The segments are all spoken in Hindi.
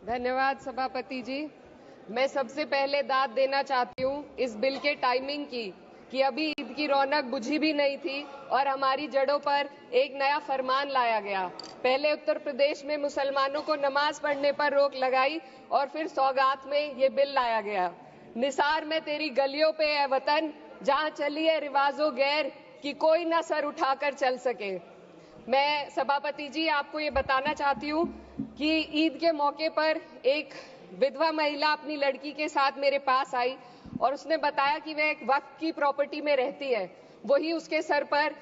धन्यवाद सभापति जी। मैं सबसे पहले दाद देना चाहती हूँ इस बिल के टाइमिंग की कि अभी ईद की रौनक बुझी भी नहीं थी और हमारी जड़ों पर एक नया फरमान लाया गया। पहले उत्तर प्रदेश में मुसलमानों को नमाज पढ़ने पर रोक लगाई और फिर सौगात में ये बिल लाया गया। निसार में तेरी गलियों पे है वतन, जहाँ चली है रिवाजो गैर कि कोई ना सर उठाकर चल सके। मैं सभापति जी आपको ये बताना चाहती हूँ कि ईद के मौके पर एक विधवा महिला अपनी लड़की के साथ मेरे पास आई और उसने बताया कि वह एक वक्फ की प्रॉपर्टी में रहती है, वही उसके सर पर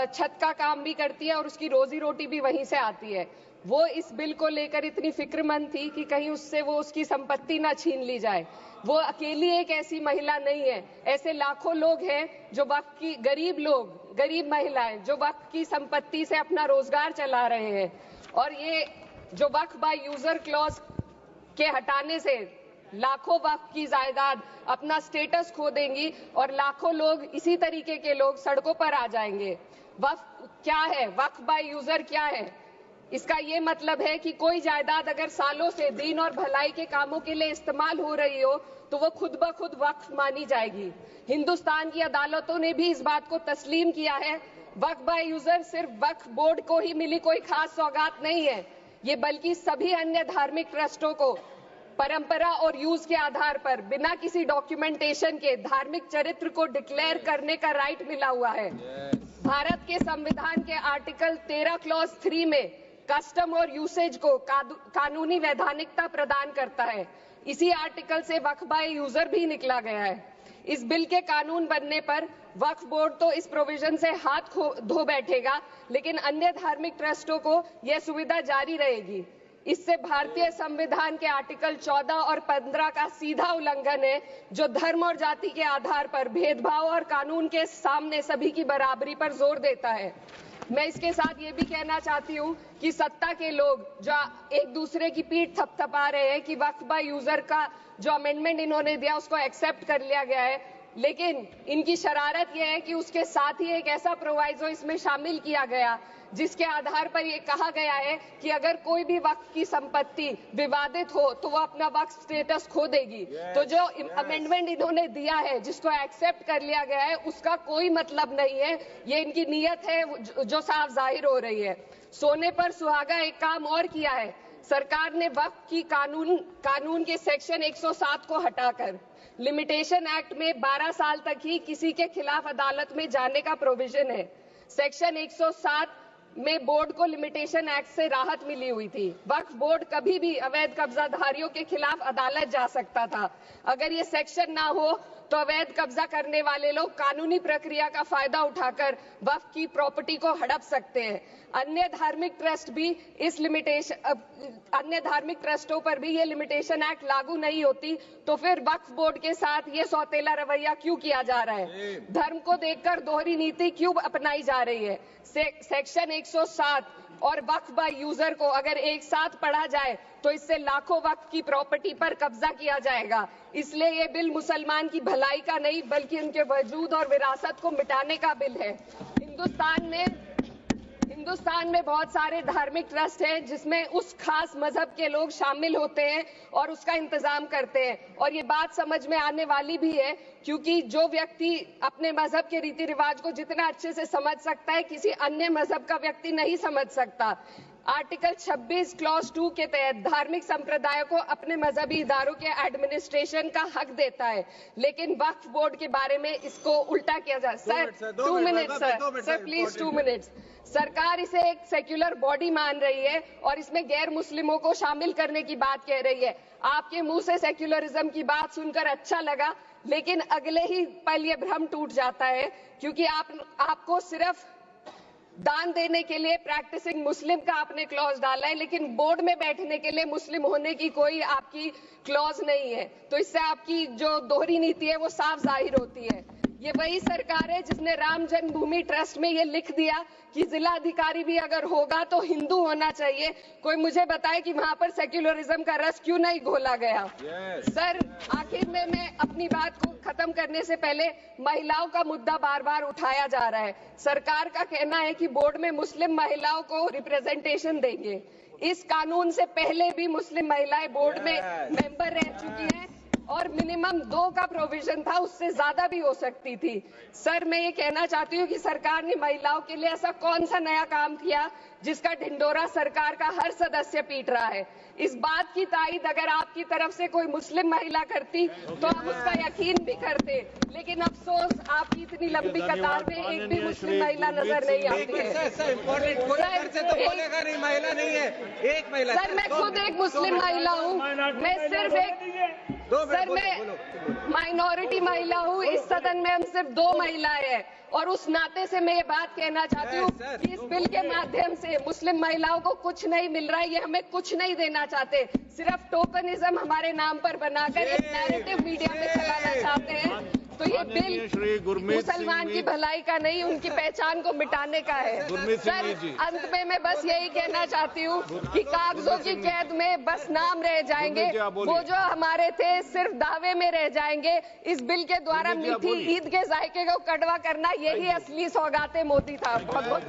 छत का काम भी करती है और उसकी रोजी रोटी भी वहीं से आती है। वो इस बिल को लेकर इतनी फिक्रमंद थी कि कहीं उससे वो उसकी संपत्ति ना छीन ली जाए। वो अकेली एक ऐसी महिला नहीं है, ऐसे लाखों लोग हैं जो वक्फ की गरीब महिलाएं जो वक्फ की संपत्ति से अपना रोजगार चला रहे हैं। और ये जो वक्फ बाय यूजर क्लॉज के हटाने से लाखों वक्फ की जायदाद अपना स्टेटस खो देंगी और लाखों लोग इसी तरीके के लोग सड़कों पर आ जाएंगे। वक्फ क्या है? वक्फ बाय यूजर क्या है? इसका ये मतलब है कि कोई जायदाद अगर सालों से दीन और भलाई के कामों के लिए इस्तेमाल हो रही हो तो वो खुद ब खुद वक्फ मानी जाएगी। हिंदुस्तान की अदालतों ने भी इस बात को तस्लीम किया है। वक्फ बाय यूजर सिर्फ वक्फ बोर्ड को ही मिली कोई खास सौगात नहीं है, ये बल्कि सभी अन्य धार्मिक ट्रस्टों को परंपरा और यूज के आधार पर बिना किसी डॉक्यूमेंटेशन के धार्मिक चरित्र को डिक्लेयर करने का राइट मिला हुआ है। भारत के संविधान के आर्टिकल 13 क्लॉज 3 में कस्टम और यूसेज को कानूनी वैधानिकता प्रदान करता है। इसी आर्टिकल से वक्फ बाय यूजर भी निकला गया है। इस बिल के कानून बनने पर वक्फ बोर्ड तो इस प्रोविजन से हाथ धो बैठेगा, लेकिन अन्य धार्मिक ट्रस्टों को यह सुविधा जारी रहेगी। इससे भारतीय संविधान के आर्टिकल 14 और 15 का सीधा उल्लंघन है, जो धर्म और जाति के आधार पर भेदभाव और कानून के सामने सभी की बराबरी पर जोर देता है। मैं इसके साथ ये भी कहना चाहती हूँ कि सत्ता के लोग जो एक दूसरे की पीठ थपथपा रहे हैं कि वक्फ बाय यूजर का जो अमेंडमेंट इन्होंने दिया उसको एक्सेप्ट कर लिया गया है, लेकिन इनकी शरारत यह है कि उसके साथ ही एक ऐसा प्रोवाइजो इसमें शामिल किया गया जिसके आधार पर यह कहा गया है कि अगर कोई भी वक्फ की संपत्ति विवादित हो तो वो अपना वक्फ स्टेटस खो देगी। तो जो अमेंडमेंट इन्होंने दिया है, जिसको एक्सेप्ट कर लिया गया है, उसका कोई मतलब नहीं है। ये इनकी नीयत है जो साफ जाहिर हो रही है। सोने पर सुहागा एक काम और किया है। सरकार ने वक्फ की कानून के सेक्शन 107 को हटाकर लिमिटेशन एक्ट में 12 साल तक ही किसी के खिलाफ अदालत में जाने का प्रोविजन है। सेक्शन 107 में बोर्ड को लिमिटेशन एक्ट से राहत मिली हुई थी। वक्फ बोर्ड कभी भी अवैध कब्जाधारियों के खिलाफ अदालत जा सकता था। अगर ये सेक्शन ना हो तो अवैध कब्जा करने वाले लोग कानूनी प्रक्रिया का फायदा उठाकर वक्फ की प्रॉपर्टी को हड़प सकते हैं। अन्य धार्मिक ट्रस्टों पर भी ये लिमिटेशन एक्ट लागू नहीं होती, तो फिर वक्फ बोर्ड के साथ ये सौतेला रवैया क्यों किया जा रहा है? धर्म को देखकर दोहरी नीति क्यों अपनाई जा रही है? सेक्शन 107 और वक्फ बाय यूजर को अगर एक साथ पढ़ा जाए तो इससे लाखों वक्फ की प्रॉपर्टी पर कब्जा किया जाएगा। इसलिए ये बिल मुसलमान की भलाई का नहीं बल्कि उनके वजूद और विरासत को मिटाने का बिल है। हिंदुस्तान में बहुत सारे धार्मिक ट्रस्ट हैं जिसमें उस खास मजहब के लोग शामिल होते हैं और उसका इंतजाम करते हैं। और ये बात समझ में आने वाली भी है, क्योंकि जो व्यक्ति अपने मजहब के रीति रिवाज को जितना अच्छे से समझ सकता है, किसी अन्य मजहब का व्यक्ति नहीं समझ सकता। आर्टिकल 26 क्लॉज 2 के तहत धार्मिक संप्रदायों को अपने मजहबी इदारों के एडमिनिस्ट्रेशन का हक देता है, लेकिन वक्फ बोर्ड के बारे में इसको उल्टा किया जा। Sir 2 minute sir please 2 minutes. सरकार इसे एक सेक्युलर बॉडी मान रही है और इसमें गैर मुस्लिमों को शामिल करने की बात कह रही है। आपके मुंह से सेक्युलरिज्म की बात सुनकर अच्छा लगा, लेकिन अगले ही पल ये भ्रम टूट जाता है, क्योंकि आपको सिर्फ दान देने के लिए प्रैक्टिसिंग मुस्लिम का आपने क्लॉज डाला है, लेकिन बोर्ड में बैठने के लिए मुस्लिम होने की कोई आपकी क्लॉज नहीं है। तो इससे आपकी जो दोहरी नीति है वो साफ जाहिर होती है। ये वही सरकार है जिसने राम जन्मभूमि ट्रस्ट में ये लिख दिया कि जिला अधिकारी भी अगर होगा तो हिंदू होना चाहिए। कोई मुझे बताए कि वहां पर सेक्युलरिज्म का रस क्यों नहीं घोला गया? सर आखिर में मैं अपनी बात को खत्म करने से पहले महिलाओं का मुद्दा बार बार उठाया जा रहा है। सरकार का कहना है कि बोर्ड में मुस्लिम महिलाओं को रिप्रेजेंटेशन देंगे। इस कानून से पहले भी मुस्लिम महिलाएं बोर्ड में मेंबर रह चुकी हैं और मिनिमम 2 का प्रोविजन था, उससे ज्यादा भी हो सकती थी। सर, मैं ये कहना चाहती हूँ कि सरकार ने महिलाओं के लिए ऐसा कौन सा नया काम किया जिसका ढिंडोरा सरकार का हर सदस्य पीट रहा है। इस बात की तायीद अगर आपकी तरफ से कोई मुस्लिम महिला करती तो आप उसका यकीन भी करते, लेकिन अफसोस आपकी इतनी लंबी कतार में एक भी मुस्लिम महिला नजर नहीं आती है। सर, मैं खुद एक मुस्लिम महिला हूँ, मैं सिर्फ सर मैं माइनॉरिटी महिला हूँ। इस सदन में हम सिर्फ 2 महिलाएं हैं और उस नाते से मैं ये बात कहना चाहती हूँ कि इस बिल के माध्यम से मुस्लिम महिलाओं को कुछ नहीं मिल रहा है। ये हमें कुछ नहीं देना चाहते, सिर्फ टोकनिज्म हमारे नाम पर बनाकर एक नैरेटिव मीडिया में चलाना चाहते हैं। तो ये बिल मुसलमान की भलाई का नहीं, उनकी पहचान को मिटाने का है। सर, अंत में मैं बस यही कहना चाहती हूँ कि कागजों की कैद में बस नाम रह जाएंगे, वो जो हमारे थे सिर्फ दावे में रह जाएंगे। इस बिल के द्वारा मीठी ईद के जायके को कड़वा करना, यही असली सौगाते मोदी था। बहुत बहुत